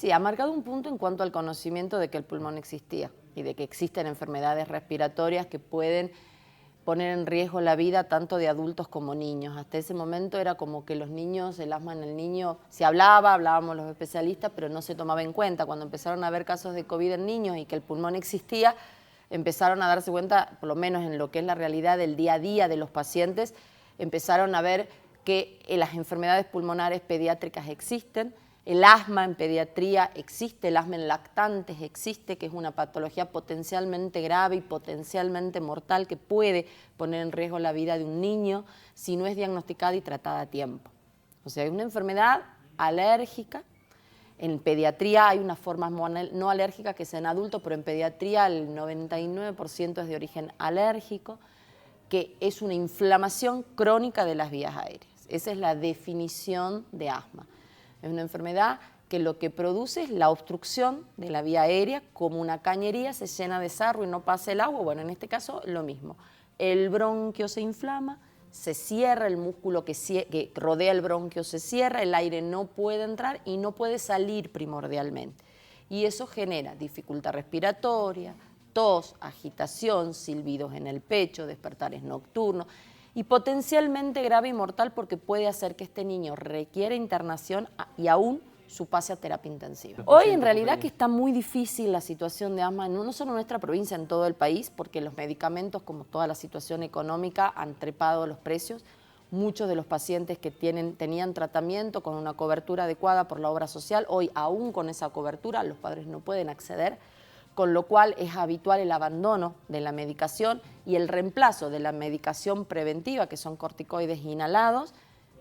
Sí, ha marcado un punto en cuanto al conocimiento de que el pulmón existía y de que existen enfermedades respiratorias que pueden poner en riesgo la vida tanto de adultos como niños. Hasta ese momento era como que los niños, el asma en el niño, se hablábamos los especialistas, pero no se tomaba en cuenta. Cuando empezaron a haber casos de COVID en niños y que el pulmón existía, empezaron a darse cuenta, por lo menos en lo que es la realidad del día a día de los pacientes, empezaron a ver que las enfermedades pulmonares pediátricas existen, el asma en pediatría existe, el asma en lactantes existe, que es una patología potencialmente grave y potencialmente mortal que puede poner en riesgo la vida de un niño si no es diagnosticada y tratada a tiempo. O sea, es una enfermedad alérgica. En pediatría hay unas formas no alérgicas que sean adultos, pero en pediatría el 99% es de origen alérgico, que es una inflamación crónica de las vías aéreas. Esa es la definición de asma. Es una enfermedad que lo que produce es la obstrucción de la vía aérea, como una cañería se llena de sarro y no pasa el agua. Bueno, en este caso lo mismo. El bronquio se inflama, se cierra, el músculo que rodea el bronquio se cierra, el aire no puede entrar y no puede salir primordialmente. Y eso genera dificultad respiratoria, tos, agitación, silbidos en el pecho, despertares nocturnos y potencialmente grave y mortal porque puede hacer que este niño requiera internación y aún su pase a terapia intensiva. Hoy en realidad que está muy difícil la situación de asma, no solo en nuestra provincia, en todo el país, porque los medicamentos, como toda la situación económica, han trepado los precios. Muchos de los pacientes que tenían tratamiento con una cobertura adecuada por la obra social, hoy aún con esa cobertura los padres no pueden acceder, con lo cual es habitual el abandono de la medicación y el reemplazo de la medicación preventiva, que son corticoides inhalados,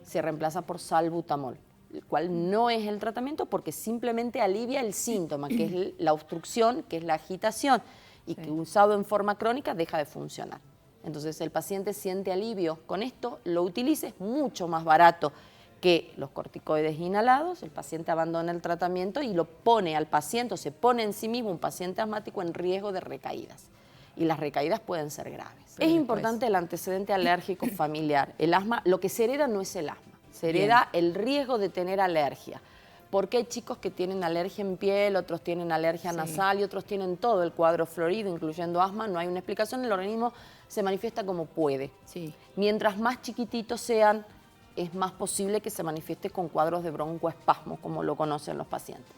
se reemplaza por salbutamol, el cual no es el tratamiento porque simplemente alivia el síntoma, que es la obstrucción, que es la agitación, y que usado en forma crónica deja de funcionar. Entonces el paciente siente alivio con esto, lo utiliza, es mucho más barato que los corticoides inhalados, el paciente abandona el tratamiento y lo pone al paciente, o se pone en sí mismo un paciente asmático en riesgo de recaídas. Y las recaídas pueden ser graves. Es importante el antecedente alérgico familiar. El asma, lo que se hereda no es el asma, se hereda el riesgo de tener alergia. Porque hay chicos que tienen alergia en piel, otros tienen alergia nasal y otros tienen todo el cuadro florido, incluyendo asma. No hay una explicación, el organismo se manifiesta como puede. Mientras más chiquititos sean, es más posible que se manifieste con cuadros de broncoespasmo, como lo conocen los pacientes.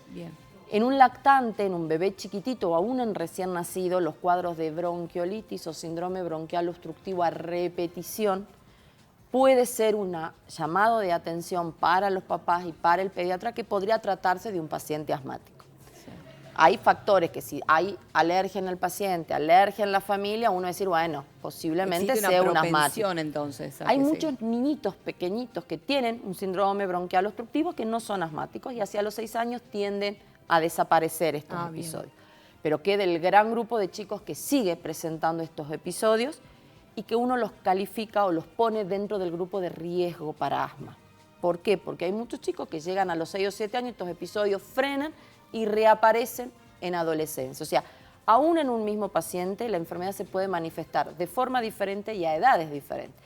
En un lactante, en un bebé chiquitito o aún en recién nacido, los cuadros de bronquiolitis o síndrome bronquial obstructivo a repetición puede ser un llamado de atención para los papás y para el pediatra que podría tratarse de un paciente asmático. Hay factores que si hay alergia en el paciente, alergia en la familia, uno decir, bueno, posiblemente sea un asmático. Entonces, hay muchos niñitos pequeñitos que tienen un síndrome bronquial obstructivo que no son asmáticos y hacia los 6 años tienden a desaparecer estos episodios. Pero queda el gran grupo de chicos que sigue presentando estos episodios y que uno los califica o los pone dentro del grupo de riesgo para asma. ¿Por qué? Porque hay muchos chicos que llegan a los 6 o 7 años, estos episodios frenan y reaparecen en adolescencia. O sea, aún en un mismo paciente la enfermedad se puede manifestar de forma diferente y a edades diferentes.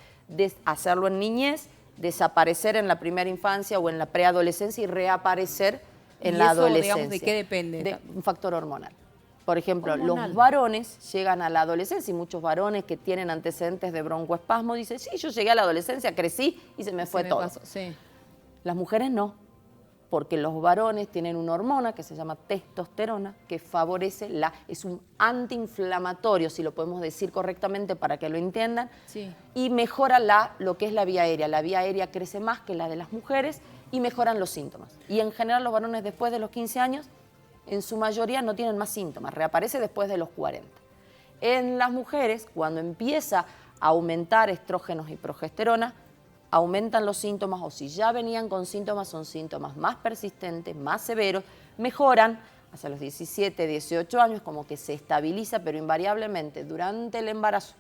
Hacerlo en niñez, desaparecer en la primera infancia o en la preadolescencia y reaparecer en la adolescencia. Digamos, ¿de qué depende? De un factor hormonal. Por ejemplo, los varones llegan a la adolescencia y muchos varones que tienen antecedentes de broncoespasmo dicen, sí, yo llegué a la adolescencia, crecí y se me fue todo. Las mujeres no, porque los varones tienen una hormona que se llama testosterona que favorece es un antiinflamatorio, si lo podemos decir correctamente para que lo entiendan, y mejora lo que es la vía aérea. La vía aérea crece más que la de las mujeres y mejoran los síntomas. Y en general los varones después de los 15 años, en su mayoría no tienen más síntomas, reaparece después de los 40. En las mujeres, cuando empieza a aumentar estrógenos y progesterona, aumentan los síntomas o si ya venían con síntomas, son síntomas más persistentes, más severos, mejoran hacia los 17, 18 años, como que se estabiliza, pero invariablemente durante el embarazo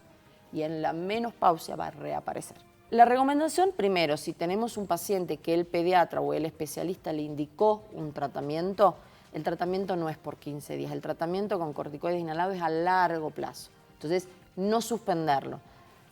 y en la menopausia va a reaparecer. La recomendación, primero, si tenemos un paciente que el pediatra o el especialista le indicó un tratamiento, el tratamiento no es por 15 días, el tratamiento con corticoides inhalados es a largo plazo. Entonces, no suspenderlo.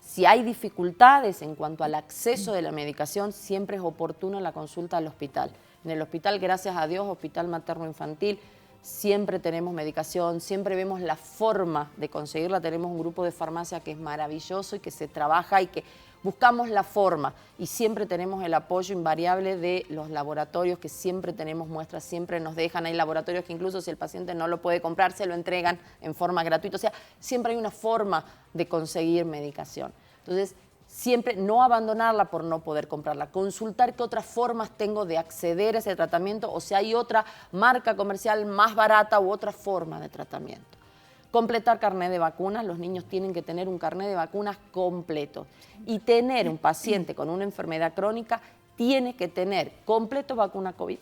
Si hay dificultades en cuanto al acceso de la medicación, siempre es oportuno la consulta al hospital. En el hospital, gracias a Dios, Hospital Materno-Infantil, siempre tenemos medicación, siempre vemos la forma de conseguirla. Tenemos un grupo de farmacia que es maravilloso y que se trabaja y que buscamos la forma. Y siempre tenemos el apoyo invariable de los laboratorios, que siempre tenemos muestras, siempre nos dejan. Hay laboratorios que incluso si el paciente no lo puede comprar, se lo entregan en forma gratuita. O sea, siempre hay una forma de conseguir medicación. Entonces, siempre no abandonarla por no poder comprarla, consultar qué otras formas tengo de acceder a ese tratamiento o si hay otra marca comercial más barata u otra forma de tratamiento. Completar carnet de vacunas, los niños tienen que tener un carnet de vacunas completo y tener un paciente con una enfermedad crónica tiene que tener completo vacuna COVID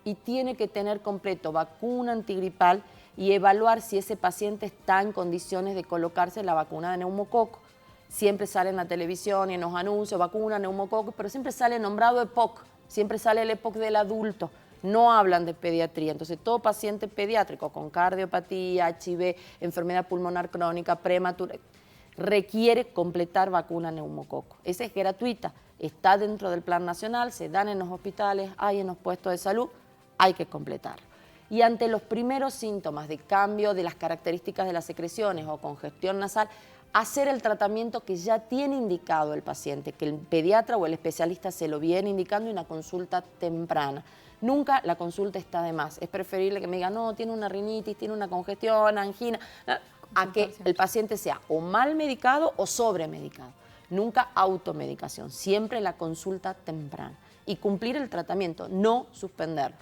y tiene que tener completo vacuna antigripal y evaluar si ese paciente está en condiciones de colocarse la vacuna de neumococo. Siempre sale en la televisión y en los anuncios, vacuna, neumococo, pero siempre sale nombrado EPOC, siempre sale el EPOC del adulto, no hablan de pediatría. Entonces, todo paciente pediátrico con cardiopatía, HIV, enfermedad pulmonar crónica, prematura, requiere completar vacuna neumococo. Esa es gratuita, está dentro del plan nacional, se dan en los hospitales, hay en los puestos de salud, hay que completarlo. Y ante los primeros síntomas de cambio de las características de las secreciones o congestión nasal, hacer el tratamiento que ya tiene indicado el paciente, que el pediatra o el especialista se lo viene indicando y una consulta temprana. Nunca la consulta está de más. Es preferible que me digan, no, tiene una rinitis, tiene una congestión, angina, a que el paciente sea o mal medicado o sobremedicado. Nunca automedicación, siempre la consulta temprana. Y cumplir el tratamiento, no suspenderlo.